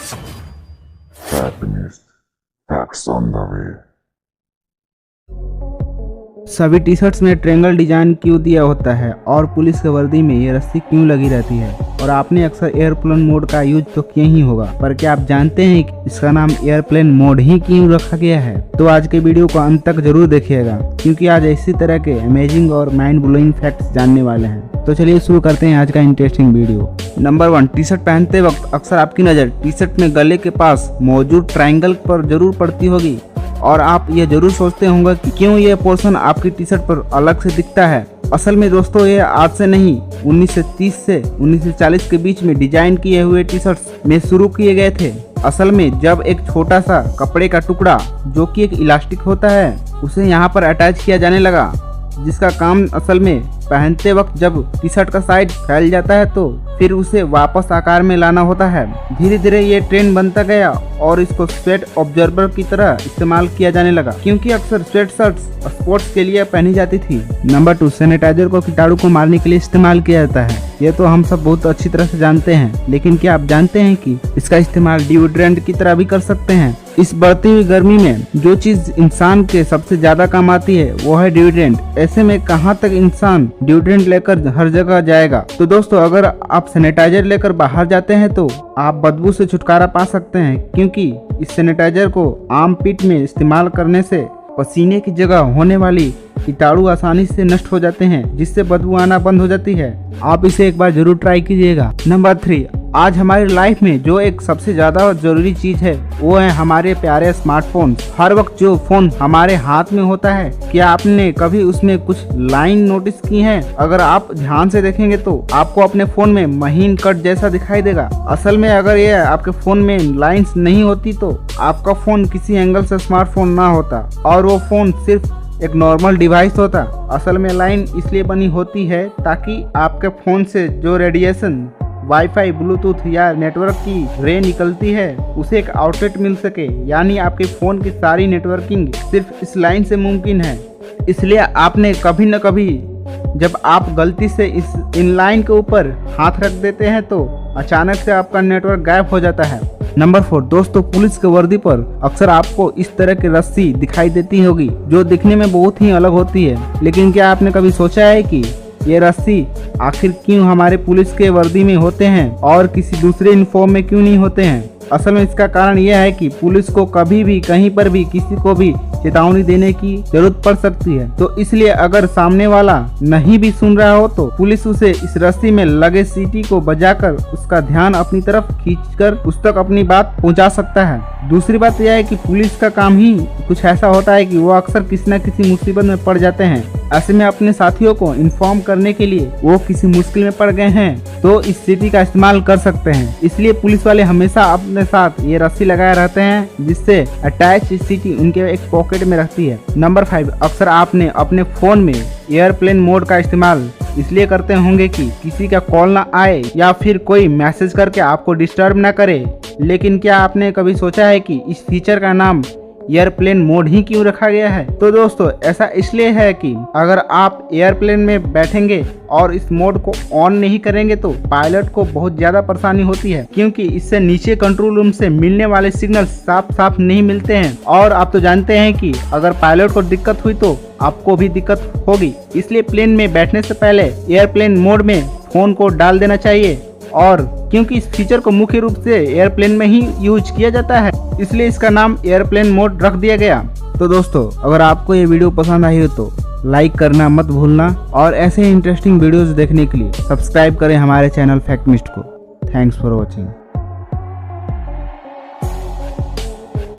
Happiness. Facts on the way. सभी T shirts में triangle design क्यों दिया होता है और पुलिस के वर्दी में ये रस्सी क्यों लगी रहती है? और आपने अक्सर एयरप्लेन मोड का यूज तो किया ही होगा, पर क्या आप जानते हैं कि इसका नाम एयरप्लेन मोड ही क्यों रखा गया है? तो आज के वीडियो को अंत तक जरूर देखिएगा, क्योंकि आज इसी तरह के अमेजिंग और माइंड ब्लोइंग फैक्ट्स जानने वाले हैं। तो चलिए शुरू करते हैं आज का interesting video. Number 1, T shirt पहनते वक्त अक्सर आपकी नज़र टी शर्ट में गले के पास मौजूद ट्रायंगल पर जरूर पड़ती होगी और आप ये जरूर सोचते होंगे कि क्यों ये पोर्शन आपकी टी शर्ट पर अलग से दिखता है। असल में दोस्तों, ये आज से नहीं 1930 से 1940 के बीच में डिजाइन किए हुए टी शर्ट्स में शुरू किए गए थे। असल में जब एक छोटा सा कपड़े का टुकड़ा जो कि एक इलास्टिक होता है उसे यहाँ पर अटैच किया जाने लगा, जिसका काम असल में पहनते वक्त जब टी शर्ट का साइड फैल जाता है तो फिर उसे वापस आकार में लाना होता है। धीरे धीरे ये ट्रेंड बनता गया और इसको स्वेट ऑब्जर्वर की तरह इस्तेमाल किया जाने लगा, क्योंकि अक्सर स्वेट शर्ट्स स्पोर्ट्स के लिए पहनी जाती थी। नंबर 2, सैनिटाइजर को कीटाणु को मारने के लिए इस्तेमाल किया जाता है। ये तो हम सब बहुत अच्छी तरह से जानते हैं, लेकिन क्या आप जानते हैं कि इसका इस्तेमाल डिओड्रेंट की तरह भी कर सकते हैं? इस बढ़ती हुई गर्मी में जो चीज इंसान के सबसे ज्यादा काम आती है वो है डिओड्रेंट। ऐसे में कहाँ तक इंसान डिओड्रेंट लेकर हर जगह जाएगा? तो दोस्तों, अगर आप सैनिटाइजर लेकर बाहर जाते हैं तो आप बदबू से छुटकारा पा सकते हैं, क्योंकि इस सैनिटाइजर को आम पिट में इस्तेमाल करने से पसीने की जगह होने वाली कीटाणु आसानी से नष्ट हो जाते हैं, जिससे बदबू आना बंद हो जाती है। आप इसे एक बार जरूर ट्राई कीजिएगा। नंबर 3, आज हमारी लाइफ में जो एक सबसे ज्यादा जरूरी चीज है वो है हमारे प्यारे स्मार्टफोन। हर वक्त जो फोन हमारे हाथ में होता है, क्या आपने कभी उसमें कुछ लाइन नोटिस की है? अगर आप ध्यान से देखेंगे तो आपको अपने फोन में महीन कट जैसा दिखाई देगा। असल में अगर ये आपके फोन में लाइंस नहीं होती तो आपका फोन किसी एंगल से स्मार्टफोन ना होता और वो फोन सिर्फ एक नॉर्मल डिवाइस होता। असल में लाइन इसलिए बनी होती है ताकि आपके फोन से जो रेडिएशन वाईफाई, ब्लूटूथ या नेटवर्क की रे निकलती है उसे एक आउटलेट मिल सके, यानी आपके फोन की सारी नेटवर्किंग सिर्फ इस लाइन से मुमकिन है। इसलिए आपने कभी न कभी जब आप गलती से इन लाइन के ऊपर हाथ रख देते हैं तो अचानक से आपका नेटवर्क गायब हो जाता है। नंबर 4, दोस्तों, पुलिस के वर्दी पर अक्सर आपको इस तरह की रस्सी दिखाई देती होगी जो दिखने में बहुत ही अलग होती है, लेकिन क्या आपने कभी सोचा है कि ये रस्सी आखिर क्यों हमारे पुलिस के वर्दी में होते हैं और किसी दूसरे यूनिफॉर्म में क्यों नहीं होते हैं? असल में इसका कारण यह है कि पुलिस को कभी भी कहीं पर भी किसी को भी चेतावनी देने की जरूरत पड़ सकती है, तो इसलिए अगर सामने वाला नहीं भी सुन रहा हो तो पुलिस उसे इस रस्सी में लगे सीटी को बजाकर उसका ध्यान अपनी तरफ खींचकर उस तक अपनी बात पहुंचा सकता है। दूसरी बात यह है कि पुलिस का काम ही कुछ ऐसा होता है कि वो अक्सर किसी न किसी मुसीबत में पड़ जाते हैं। ऐसे में अपने साथियों को इन्फॉर्म करने के लिए वो किसी मुश्किल में पड़ गए हैं तो इस सीटी का इस्तेमाल कर सकते हैं। इसलिए पुलिस वाले हमेशा अपने साथ ये रस्सी लगाए रहते हैं, जिससे अटैच सीटी उनके एक पॉकेट में रहती है। नंबर 5, अक्सर आपने अपने फोन में एयरप्लेन मोड का इस्तेमाल इसलिए करते होंगे कि किसी का कॉल ना आए या फिर कोई मैसेज करके आपको डिस्टर्ब ना करे, लेकिन क्या आपने कभी सोचा है कि इस फीचर का नाम एयरप्लेन मोड ही क्यों रखा गया है? तो दोस्तों, ऐसा इसलिए है कि अगर आप एयरप्लेन में बैठेंगे और इस मोड को ऑन नहीं करेंगे तो पायलट को बहुत ज्यादा परेशानी होती है, क्योंकि इससे नीचे कंट्रोल रूम से मिलने वाले सिग्नल साफ साफ नहीं मिलते हैं। और आप तो जानते हैं कि अगर पायलट को दिक्कत हुई तो आपको भी दिक्कत होगी। इसलिए प्लेन में बैठने से पहले एयरप्लेन मोड में फोन को डाल देना चाहिए, और क्योंकि इस फीचर को मुख्य रूप से एयरप्लेन में ही यूज किया जाता है इसलिए इसका नाम एयरप्लेन मोड रख दिया गया। तो दोस्तों, अगर आपको ये वीडियो पसंद आई हो तो लाइक करना मत भूलना, और ऐसे ही इंटरेस्टिंग वीडियोस देखने के लिए सब्सक्राइब करें हमारे चैनल फैक्टमिस्ट को। Thanks for watching.